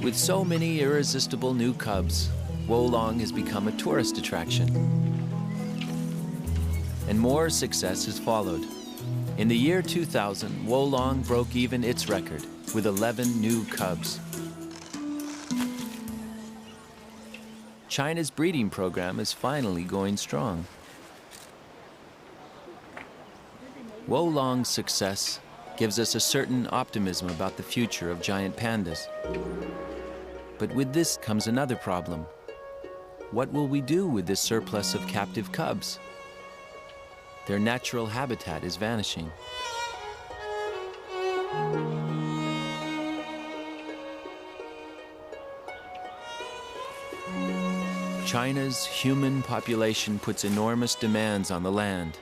With so many irresistible new cubs, Wolong has become a tourist attraction. And more success has followed. In the year 2000, Wolong broke even its record with 11 new cubs. China's breeding program is finally going strong. Wolong's success gives us a certain optimism about the future of giant pandas. But with this comes another problem. What will we do with this surplus of captive cubs? Their natural habitat is vanishing. China's human population puts enormous demands on the land.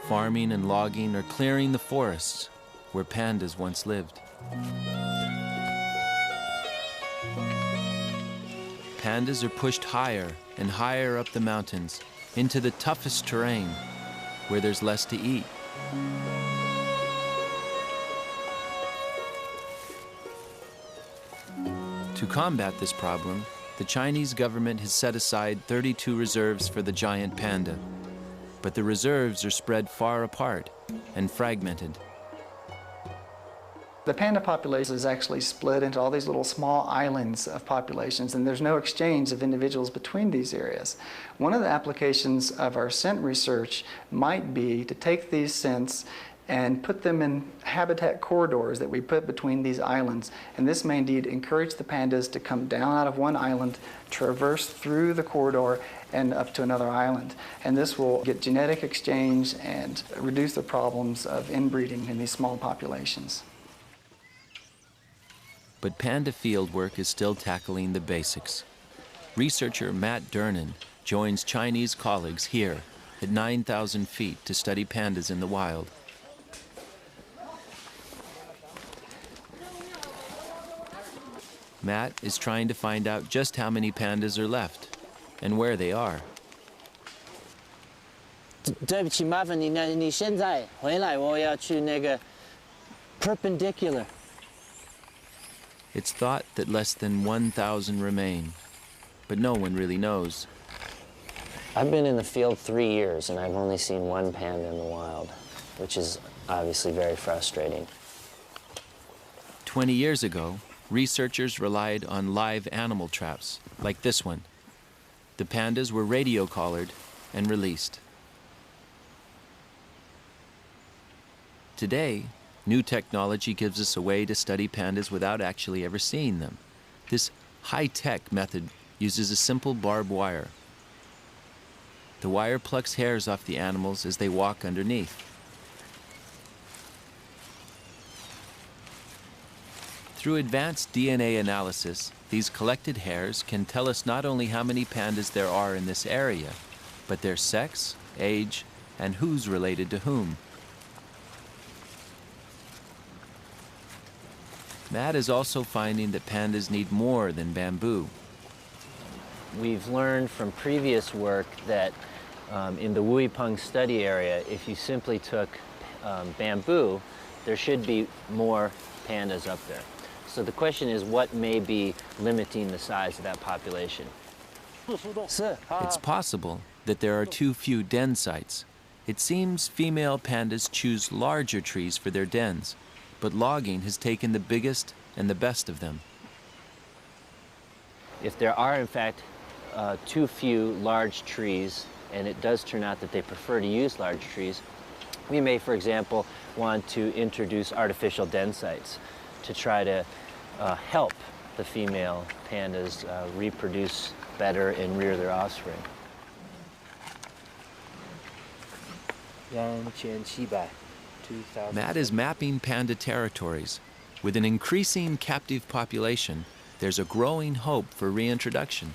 Farming and logging are clearing the forests where pandas once lived. Pandas are pushed higher and higher up the mountains into the toughest terrain where there's less to eat. To combat this problem, the Chinese government has set aside 32 reserves for the giant panda, but the reserves are spread far apart and fragmented. The panda population is actually split into all these little small islands of populations, and there's no exchange of individuals between these areas. One of the applications of our scent research might be to take these scents and put them in habitat corridors that we put between these islands. And this may indeed encourage the pandas to come down out of one island, traverse through the corridor, and up to another island. And this will get genetic exchange and reduce the problems of inbreeding in these small populations. But panda fieldwork is still tackling the basics. Researcher Matt Durnan joins Chinese colleagues here at 9,000 feet to study pandas in the wild. Matt is trying to find out just how many pandas are left and where they are. 对不起，麻烦你现在回来，我要去那个 perpendicular. It's thought that less than 1,000 remain, but no one really knows. I've been in the field 3 years, and I've only seen one panda in the wild, which is obviously very frustrating. 20 years ago, researchers relied on live animal traps, like this one. The pandas were radio collared and released. Today, new technology gives us a way to study pandas without actually ever seeing them. This high-tech method uses a simple barbed wire. The wire plucks hairs off the animals as they walk underneath. Through advanced DNA analysis, these collected hairs can tell us not only how many pandas there are in this area, but their sex, age, and who's related to whom. Matt is also finding that pandas need more than bamboo. We've learned from previous work that in the Wuipeng study area, if you simply took bamboo, there should be more pandas up there. So the question is, what may be limiting the size of that population? It's possible that there are too few den sites. It seems female pandas choose larger trees for their dens, but logging has taken the biggest and the best of them. If there are, in fact, too few large trees, and it does turn out that they prefer to use large trees, we may, for example, want to introduce artificial den sites to try to help the female pandas reproduce better and rear their offspring. 2700. Matt is mapping panda territories. With an increasing captive population, there's a growing hope for reintroduction.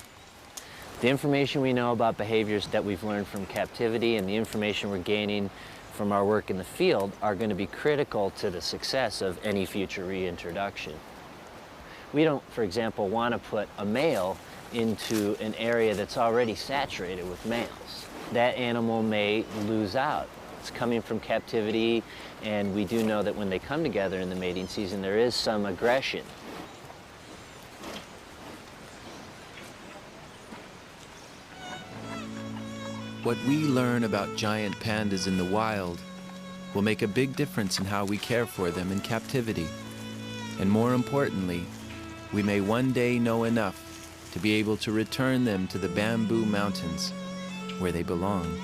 The information we know about behaviors that we've learned from captivity and the information we're gaining from our work in the field are going to be critical to the success of any future reintroduction. We don't, for example, want to put a male into an area that's already saturated with males. That animal may lose out. It's coming from captivity, and we do know that when they come together in the mating season, there is some aggression. What we learn about giant pandas in the wild will make a big difference in how we care for them in captivity. And more importantly, we may one day know enough to be able to return them to the bamboo mountains where they belong.